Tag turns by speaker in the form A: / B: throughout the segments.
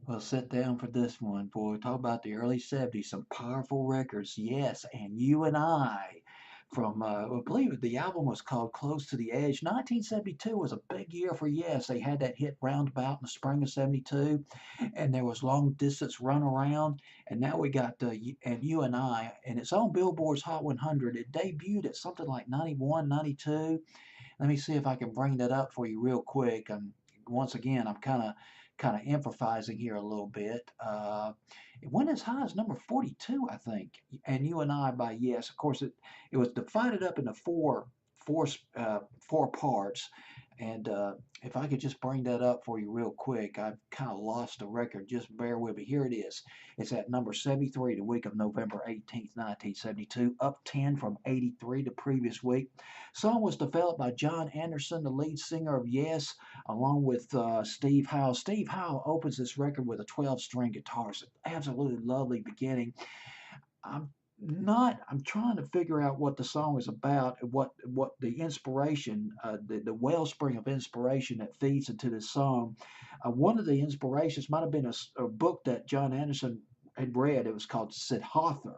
A: Well, sit down for this one, boy. Talk about the early 70s, some powerful records. Yes, and You and I from, I believe the album was called Close to the Edge. 1972 was a big year for Yes. They had that hit Roundabout in the spring of 72, and there was Long Distance Run Around, and now we got and You and I, and it's on Billboard's Hot 100. It debuted at something like 91, 92. Let me see if I can bring that up for you real quick. Once again, I'm kind of improvising here a little bit. It went as high as number 42, I think. And You and I by Yes. Of course, it was divided up into four four parts. And if I could just bring that up for you real quick, I've kind of lost the record. Just bear with me. Here it is. It's at number 73 the week of November 18th, 1972, up 10 from 83 the previous week. Song was developed by John Anderson, the lead singer of Yes, along with Steve Howe. Steve Howe opens this record with a 12-string guitar. It's an absolutely lovely beginning. I'm I'm trying to figure out what the song is about, what the inspiration, the wellspring of inspiration that feeds into this song. One of the inspirations might have been a book that John Anderson had read. It was called Siddhartha,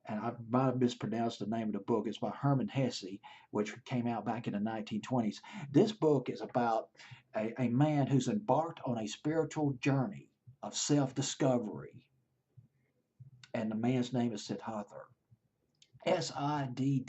A: and I might have mispronounced the name of the book. It's by Hermann Hesse, which came out back in the 1920s. This book is about a man who's embarked on a spiritual journey of self discovery, and the man's name is Siddhartha. Siddhartha.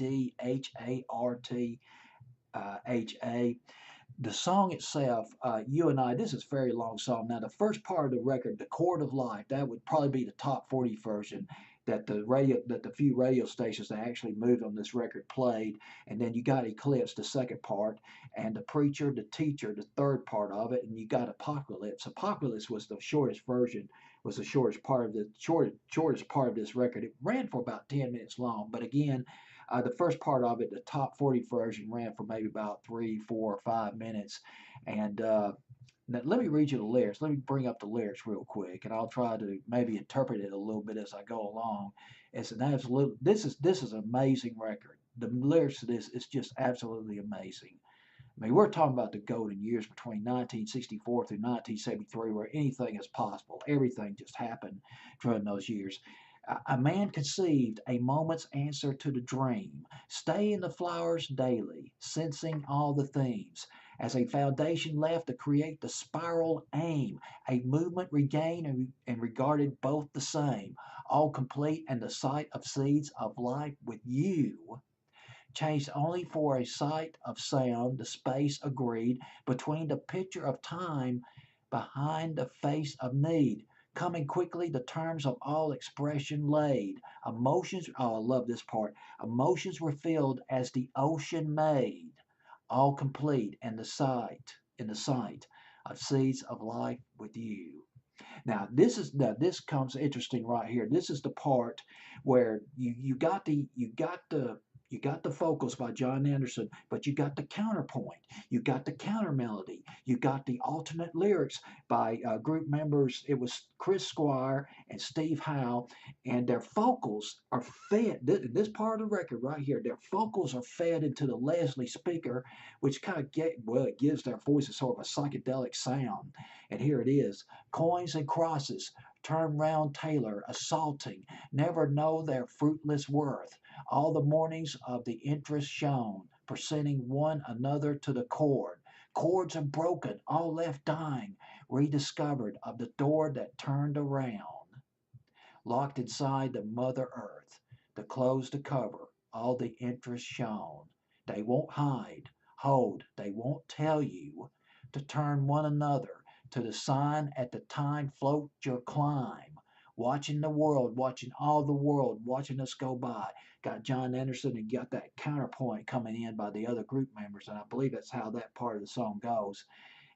A: The song itself, You and I, this is a very long song. Now, the first part of the record, The Chord of Life, that would probably be the top 40 version that the few radio stations that actually moved on this record played. And then you got Eclipse, the second part, and The Preacher, The Teacher, the third part of it, and you got Apocalypse. Apocalypse was the shortest version, was the shortest part of this record. It ran for about 10 minutes long, but again, the first part of it, the top 40 version, ran for maybe about 3, 4, or 5 minutes. And now, let me read you the lyrics. Let me bring up the lyrics real quick, and I'll try to maybe interpret it a little bit as I go along. It's an absolute. This is an amazing record. The lyrics to this is just absolutely amazing. I mean, we're talking about the golden years between 1964 through 1973, where anything is possible. Everything just happened during those years. A man conceived a moment's answer to the dream. Stay in the flowers daily, sensing all the themes. As a foundation left to create the spiral aim, a movement regained and regarded both the same, all complete and the sight of seeds of life with you. Changed only for a sight of sound, the space agreed between the picture of time behind the face of need. Coming quickly, the terms of all expression laid. Emotions, oh, I love this part. Emotions were filled as the ocean made, all complete in the sight of seeds of life with you. Now this comes interesting right here. This is the part where you got the vocals by John Anderson, but you got the counterpoint, you got the counter melody, you got the alternate lyrics by group members. It was Chris Squire and Steve Howe, and their vocals are fed. This part of the record right here, their vocals are fed into the Leslie speaker, which kind of it gives their voices sort of a psychedelic sound. And here it is. Coins and crosses, turn round Taylor, assaulting, never know their fruitless worth. All the mornings of the interest shown, presenting one another to the cord. Chords are broken, all left dying, rediscovered of the door that turned around. Locked inside the Mother Earth, the clothes to cover, all the interest shown. They won't hide, hold, they won't tell you to turn one another to the sign at the time float your climb. Watching the world, watching all the world, watching us go by. Got John Anderson and got that counterpoint coming in by the other group members, and I believe that's how that part of the song goes.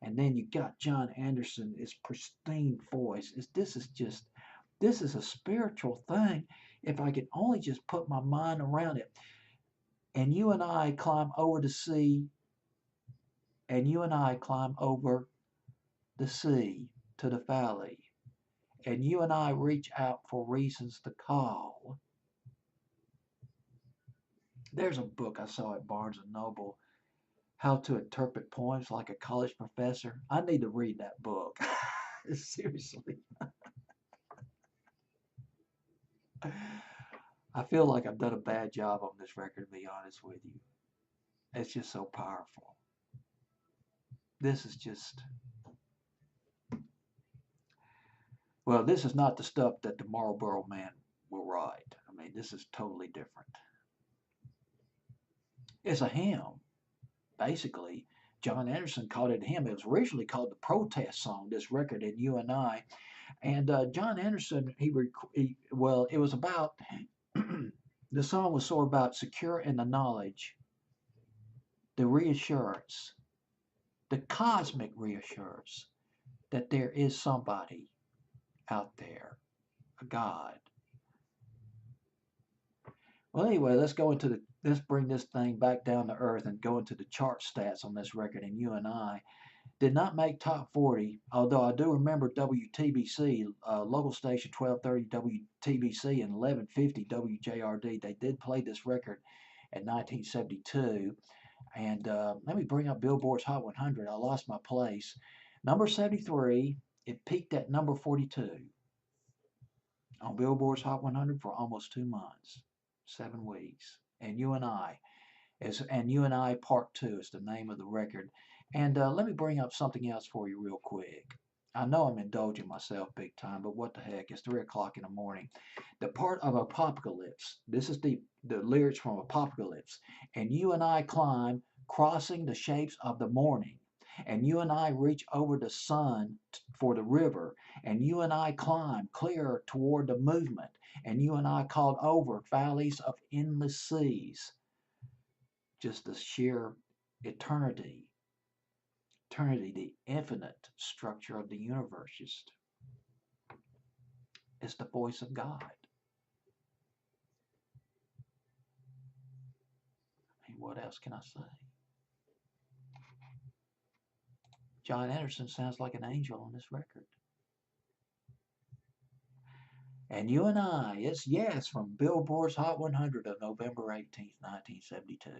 A: And then you got John Anderson, his pristine voice. This is a spiritual thing. If I could only just put my mind around it. And you and I climb over the sea, and you and I climb over the sea to the valley, and you and I reach out for reasons to call. There's a book I saw at Barnes and Noble, How to Interpret Poems Like a College Professor. I need to read that book. Seriously. I feel like I've done a bad job on this record, to be honest with you. It's just so powerful. This is just, well, this is not the stuff that the Marlboro Man will write. I mean, this is totally different. It's a hymn, basically. John Anderson called it a hymn. It was originally called the protest song, this record in You and I. And John Anderson, well, it was about, the song was sort of about secure in the knowledge, the reassurance, the cosmic reassurance that there is somebody out there, a God. Well, anyway, let's bring this thing back down to earth and go into the chart stats on this record. And You and I did not make top 40, although I do remember WTBC, local station 1230 WTBC and 1150 WJRD. They did play this record in 1972. And let me bring up Billboard's Hot 100. I lost my place. Number 73, it peaked at number 42 on Billboard's Hot 100 for almost 2 months, 7 weeks. And You and I Part Two is the name of the record. And let me bring up something else for you real quick. I know I'm indulging myself big time, but what the heck? It's 3 o'clock in the morning. The part of Apocalypse. This is the lyrics from Apocalypse. And you and I climb, crossing the shapes of the morning. And you and I reach over the sun for the river. And you and I climb clear toward the movement. And you and I called over valleys of endless seas. Just the sheer eternity, the infinite structure of the universe. Just it's the voice of God. I mean, what else can I say? John Anderson sounds like an angel on this record. And You and I, it's yes from Billboard's Hot 100 of November 18th, 1972.